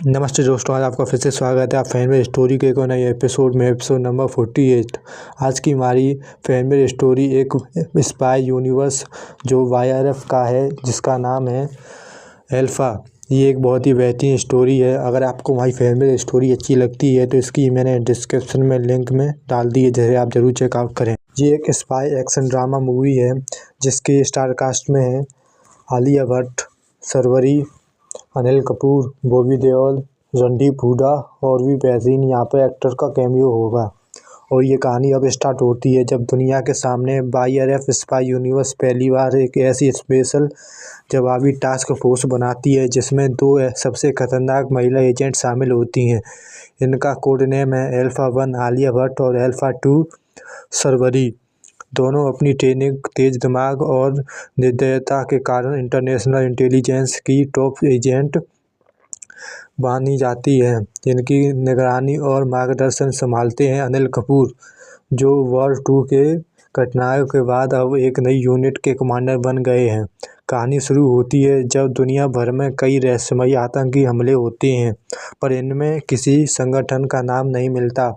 नमस्ते दोस्तों, आज आपका फिर से स्वागत है आप फैनमेड स्टोरी के एक और नए एपिसोड में, एपिसोड नंबर 48। आज की हमारी फैनमेड स्टोरी एक स्पाई यूनिवर्स जो वाईआरएफ का है, जिसका नाम है अल्फा। ये एक बहुत ही बेहतरीन स्टोरी है। अगर आपको हमारी फैनमेड स्टोरी अच्छी लगती है तो इसकी मैंने डिस्क्रिप्शन में लिंक में डाल दी है, जिसे आप ज़रूर चेकआउट करें। ये एक स्पाई एक्शन ड्रामा मूवी है जिसके स्टार कास्ट में है आलिया भट्ट, शर्वरी, अनिल कपूर, बॉबी देओल, रणदीप हुड्डा और भी बेहतरीन यहाँ पर एक्टर का कैमियो होगा। और ये कहानी अब स्टार्ट होती है जब दुनिया के सामने वाईआरएफ स्पाई यूनिवर्स पहली बार एक ऐसी स्पेशल जवाबी टास्क फोर्स बनाती है जिसमें दो सबसे खतरनाक महिला एजेंट शामिल होती हैं। इनका कोड नेम है अल्फा 1 आलिया भट्ट और अल्फा 2 शर्वरी। दोनों अपनी ट्रेनिंग, तेज दिमाग और निर्दयता के कारण इंटरनेशनल इंटेलिजेंस की टॉप एजेंट मानी जाती है। इनकी निगरानी और मार्गदर्शन संभालते हैं अनिल कपूर, जो वॉर 2 के घटनाओं के बाद अब एक नई यूनिट के कमांडर बन गए हैं। कहानी शुरू होती है जब दुनिया भर में कई रहस्यमयी आतंकी हमले होते हैं, पर इनमें किसी संगठन का नाम नहीं मिलता।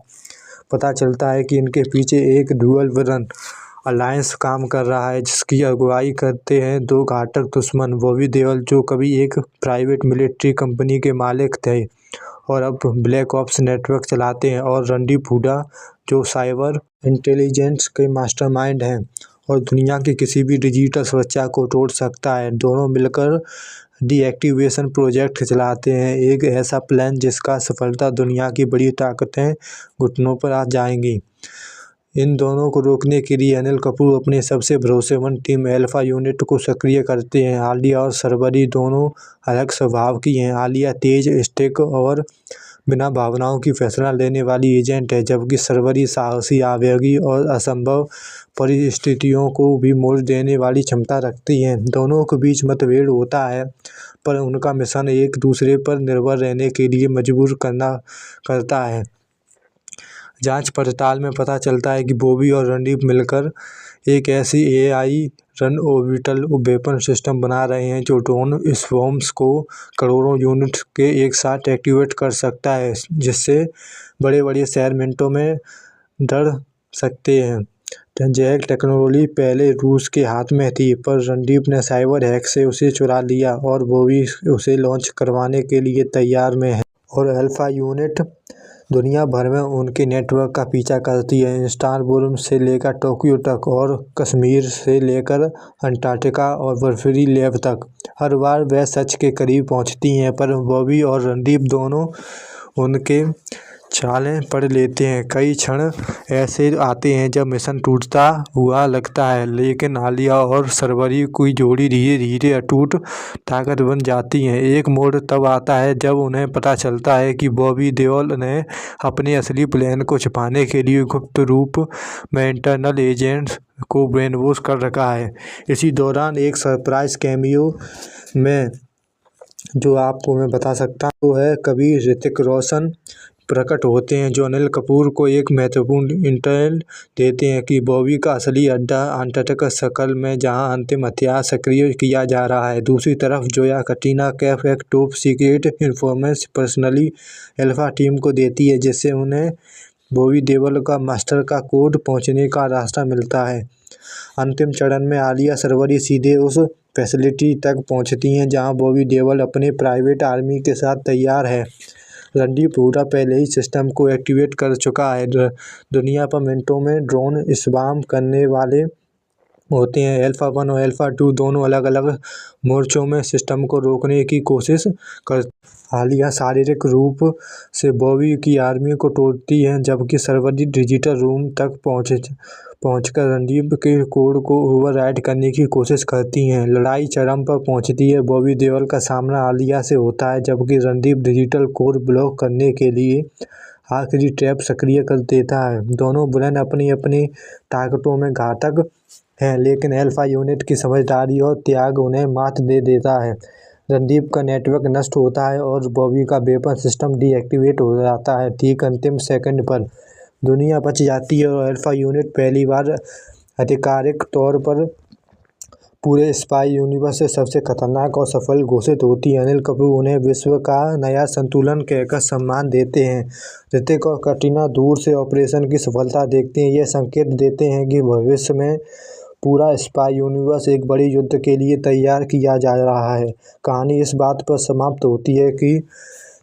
पता चलता है कि इनके पीछे एक डुअल विलन अलायंस काम कर रहा है, जिसकी अगुवाई करते हैं दो घातक दुश्मन, बॉबी देओल जो कभी एक प्राइवेट मिलिट्री कंपनी के मालिक थे और अब ब्लैक ऑप्स नेटवर्क चलाते हैं, और रणदीप हुड्डा जो साइबर इंटेलिजेंस के मास्टरमाइंड हैं और दुनिया की किसी भी डिजिटल सुरक्षा को तोड़ सकता है। दोनों मिलकर डीएक्टिवेशन प्रोजेक्ट चलाते हैं, एक ऐसा प्लान जिसका सफलता दुनिया की बड़ी ताकतें घुटनों पर आ जाएंगी। इन दोनों को रोकने के लिए अनिल कपूर अपने सबसे भरोसेमंद टीम अल्फा यूनिट को सक्रिय करते हैं। आलिया और शर्वरी दोनों अलग स्वभाव की हैं। आलिया तेज, स्टिक और बिना भावनाओं की फैसला लेने वाली एजेंट है, जबकि शर्वरी साहसी, आवेगी और असंभव परिस्थितियों को भी मोड़ देने वाली क्षमता रखती हैं। दोनों के बीच मतभेद होता है, पर उनका मिशन एक दूसरे पर निर्भर रहने के लिए मजबूर करता है। जांच पड़ताल में पता चलता है कि बॉबी और रणदीप मिलकर एक ऐसी AI run orbital weapon system बना रहे हैं जो ड्रोन स्वर्म्स को करोड़ों यूनिट के एक साथ एक्टिवेट कर सकता है, जिससे बड़े बड़े शहर मिनटों में डर सकते हैं। यह टेक्नोलॉजी पहले रूस के हाथ में थी, पर रणदीप ने साइबर हैक से उसे चुरा लिया और बॉबी उसे लॉन्च करवाने के लिए तैयार में है। और अल्फा यूनिट दुनिया भर में उनके नेटवर्क का पीछा करती है, इस्तांबुल से लेकर टोक्यो तक और कश्मीर से लेकर अंटार्कटिका और बर्फीली लेब तक। हर बार वह सच के करीब पहुंचती हैं, पर बॉबी और रणदीप दोनों उनके चालें पढ़ लेते हैं। कई क्षण ऐसे आते हैं जब मिशन टूटता हुआ लगता है, लेकिन आलिया और शर्वरी की जोड़ी धीरे धीरे अटूट ताकत बन जाती है। एक मोड़ तब आता है जब उन्हें पता चलता है कि बॉबी देओल ने अपने असली प्लान को छिपाने के लिए गुप्त रूप में इंटरनल एजेंट्स को ब्रेनवॉश कर रखा है। इसी दौरान एक सरप्राइज कैमियो में, जो आपको मैं बता सकता हूँ, वो है कबीर ऋतिक रोशन प्रकट होते हैं, जो अनिल कपूर को एक महत्वपूर्ण इंटेल देते हैं कि बॉबी का असली अड्डा अंटार्कटिका सर्कल में, जहां अंतिम हथियार सक्रिय किया जा रहा है। दूसरी तरफ जोया कटीना कैफ एक top secret information personally alpha team को देती है, जिससे उन्हें बॉबी देओल का मास्टर का कोड पहुंचने का रास्ता मिलता है। अंतिम चरण में आलिया शर्वरी सीधे उस फैसिलिटी तक पहुंचती हैं जहां बॉबी देओल अपने प्राइवेट आर्मी के साथ तैयार है। रणदीप हुड्डा पहले ही सिस्टम को एक्टिवेट कर चुका है। दुनिया पर मिनटों में ड्रोन स्पैम करने वाले होते हैं। अल्फा 1 और अल्फा 2 दोनों अलग अलग मोर्चों में सिस्टम को रोकने की कोशिश कर। आलिया शारीरिक रूप से बॉबी की आर्मी को तोड़ती है, जबकि शर्वरी डिजिटल रूम तक पहुंचकर रणदीप के कोड को ओवरराइड करने की कोशिश करती हैं। लड़ाई चरम पर पहुंचती है। बॉबी देओल का सामना आलिया से होता है, जबकि रणदीप डिजिटल कोड ब्लॉक करने के लिए आखिरी ट्रैप सक्रिय कर देता है। दोनों विलेन अपनी अपनी ताकतों में घातक हैं, लेकिन अल्फा यूनिट की समझदारी और त्याग उन्हें मात दे देता है। रणदीप का नेटवर्क नष्ट होता है और बॉबी का वेपन सिस्टम डीएक्टिवेट हो जाता है। ठीक अंतिम सेकंड पर दुनिया बच जाती है और अल्फा यूनिट पहली बार आधिकारिक तौर पर पूरे स्पाई यूनिवर्स से सबसे खतरनाक और सफल घोषित होती है। अनिल कपूर उन्हें विश्व का नया संतुलन कहकर सम्मान देते हैं। ऋतिक और कटरीना दूर से ऑपरेशन की सफलता देखते हैं। ये संकेत देते हैं कि भविष्य में पूरा स्पाई यूनिवर्स एक बड़ी युद्ध के लिए तैयार किया जा रहा है। कहानी इस बात पर समाप्त होती है कि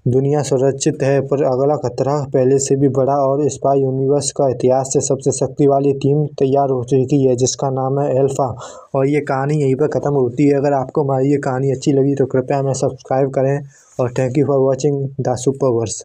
दुनिया सुरक्षित है, पर अगला खतरा पहले से भी बड़ा और स्पाई यूनिवर्स का इतिहास से सबसे शक्ति वाली टीम तैयार हो चुकी है, जिसका नाम है अल्फा। और ये कहानी यहीं पर ख़त्म होती है। अगर आपको हमारी ये कहानी अच्छी लगी तो कृपया हमें सब्सक्राइब करें और thank you for watching the सुपरवर्स।